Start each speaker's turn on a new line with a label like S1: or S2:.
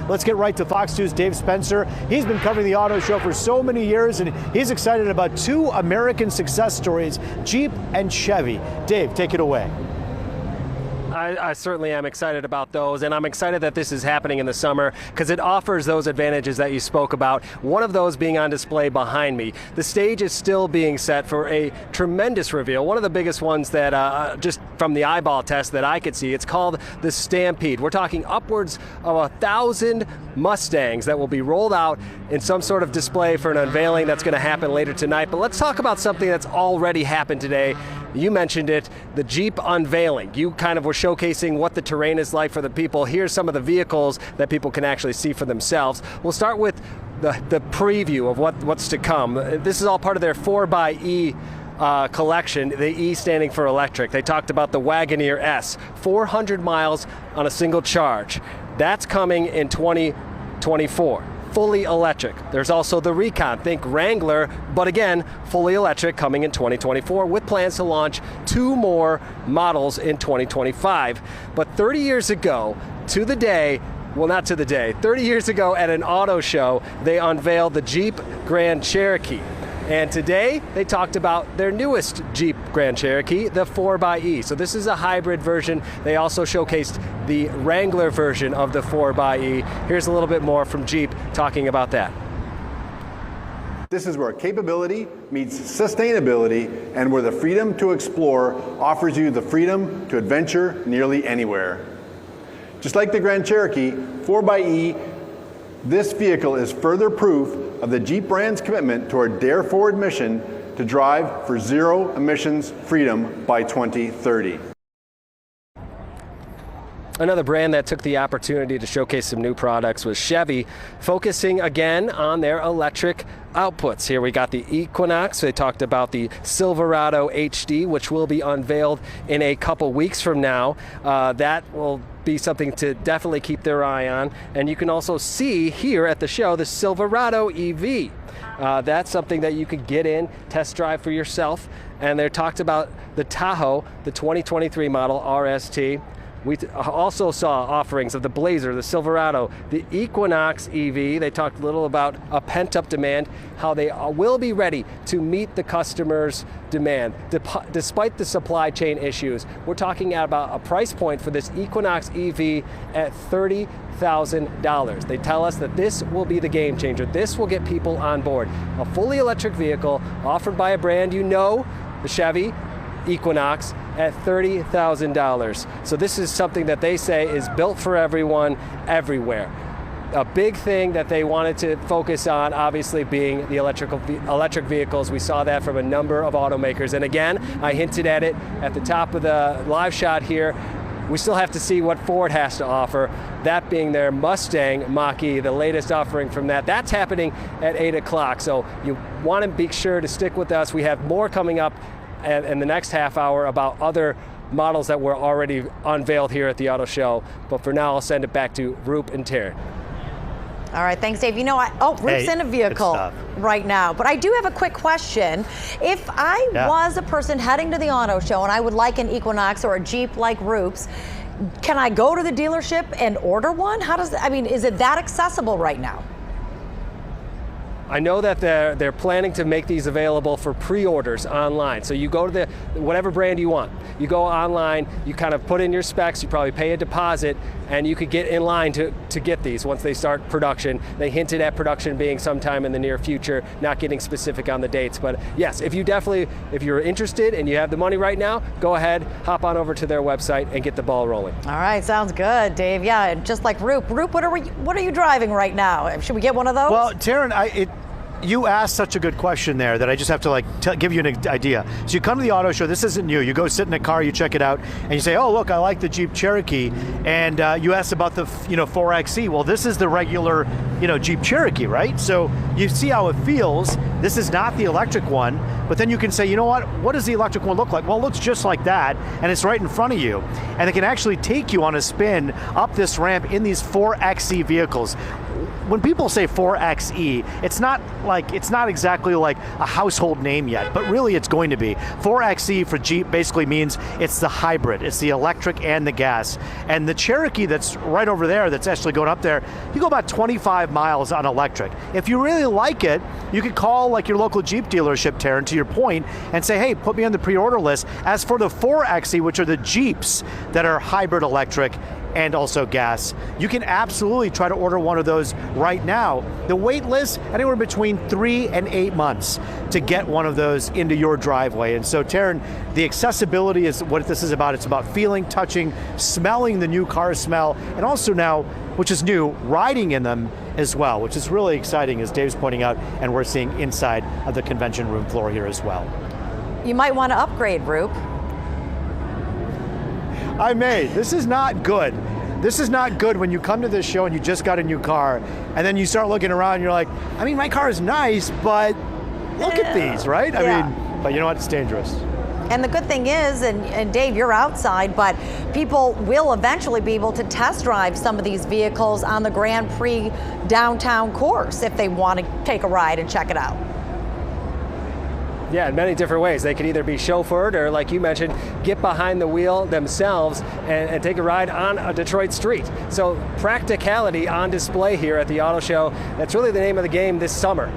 S1: Let's get right to Fox News' Dave Spencer. He's been covering the auto show for so many years, and he's excited about two American success stories, Jeep and Chevy. Dave, take it away.
S2: I certainly am excited about those, and I'm excited that this is happening in the summer because it offers those advantages that you spoke about, one of those being on display behind me. The stage is still being set for a tremendous reveal, one of the biggest ones that just from the eyeball test that I could see. It's called the Stampede. We're talking upwards of 1,000 Mustangs that will be rolled out in some sort of display for an unveiling that's going to happen later tonight. But let's talk about something that's already happened today. You mentioned it, the Jeep unveiling. You kind of were showcasing what the terrain is like for the people. Here's some of the vehicles that people can actually see for themselves. We'll start with the preview of what's to come. This is all part of their 4xe collection, the E standing for electric. They talked about the Wagoneer S, 400 miles on a single charge. That's coming in 2024. Fully electric. There's also the Recon, think Wrangler, but again, fully electric, coming in 2024 with plans to launch 2 more models in 2025. But 30 years ago, to the day, well, not to the day, 30 years ago at an auto show, they unveiled the Jeep Grand Cherokee. And today, they talked about their newest Jeep Grand Cherokee, the 4xe. So this is a hybrid version. They also showcased the Wrangler version of the 4xe. Here's a little bit more from Jeep talking about that.
S3: This is where capability meets sustainability and where the freedom to explore offers you the freedom to adventure nearly anywhere. Just like the Grand Cherokee, 4xe, this vehicle is further proof of the Jeep brand's commitment to our Dare Forward mission to drive for zero emissions freedom by 2030.
S2: Another brand that took the opportunity to showcase some new products was Chevy, focusing again on their electric outputs. Here we got the Equinox. They talked about the Silverado HD, which will be unveiled in a couple weeks from now. That will be something to definitely keep their eye on. And you can also see here at the show the Silverado EV. That's something that you could get in, test drive for yourself. And they talked about the Tahoe, the 2023 model RST. We also saw offerings of the Blazer, the Silverado, the Equinox EV. They talked a little about a pent-up demand, how they will be ready to meet the customer's demand. Despite the supply chain issues, we're talking about a price point for this Equinox EV at $30,000. They tell us that this will be the game changer. This will get people on board. A fully electric vehicle offered by a brand you know, the Chevy Equinox, at $30,000. So this is something that they say is built for everyone, everywhere. A big thing that they wanted to focus on, obviously, being the electric vehicles. We saw that from a number of automakers. And again, I hinted at it at the top of the live shot here. We still have to see what Ford has to offer, that being their Mustang Mach-E, the latest offering from that. That's happening at 8 o'clock, so you want to be sure to stick with us. We have more coming up in the next half hour about other models that were already unveiled here at the auto show. But for now, I'll send it back to Roop and Taryn.
S4: All right, thanks, Dave. You know, Roop's in a vehicle right now, but I do have a quick question. If I was a person heading to the auto show and I would like an Equinox or a Jeep like Roop's, can I go to the dealership and order one? How does, I mean, is it that accessible right now?
S2: I know that they're planning to make these available for pre-orders online. So you go to whatever brand you want. You go online, you kind of put in your specs, you probably pay a deposit, and you could get in line to get these once they start production. They hinted at production being sometime in the near future, not getting specific on the dates. But yes, if you're interested and you have the money right now, go ahead, hop on over to their website and get the ball rolling.
S4: All right, sounds good, Dave. Yeah, just like Roop. Roop, what are you driving right now? Should we get one of those?
S1: Well, Taryn, you asked such a good question there that I just have to give you an idea. So you come to the auto show, this isn't new. You go sit in a car, you check it out, and you say, oh, look, I like the Jeep Cherokee. And you asked about the 4xe. Well, this is the regular Jeep Cherokee, right? So you see how it feels. This is not the electric one, but then you can say, you know what does the electric one look like? Well, it looks just like that, and it's right in front of you. And it can actually take you on a spin up this ramp in these 4xe vehicles. when people say 4xe, it's not exactly like a household name yet, but really it's going to be. 4xe for Jeep basically means it's the hybrid. It's the electric and the gas. And the Cherokee that's right over there, that's actually going up there, you go about 25 miles on electric. If you really like it, you could call like your local Jeep dealership, Taryn, to your point, and say, hey, put me on the pre-order list. As for the 4xe, which are the Jeeps that are hybrid electric and also gas, you can absolutely try to order one of those right now. The wait list, anywhere between 3 and 8 months to get one of those into your driveway. And so, Taryn, the accessibility is what this is about. It's about feeling, touching, smelling the new car smell, and also now, which is new, riding in them as well, which is really exciting, as Dave's pointing out, and we're seeing inside of the convention room floor here as well.
S4: You might want to upgrade, Roop.
S1: I may. This is not good. This is not good when you come to this show and you just got a new car, and then you start looking around and you're like, I mean, my car is nice, but look at these, right?
S4: Yeah.
S1: I mean, but you know what? It's dangerous.
S4: And the good thing is, and Dave, you're outside, but people will eventually be able to test drive some of these vehicles on the Grand Prix downtown course if they want to take a ride and check it out.
S2: Yeah, in many different ways. They could either be chauffeured or, like you mentioned, get behind the wheel themselves and take a ride on a Detroit street. So practicality on display here at the auto show. That's really the name of the game this summer.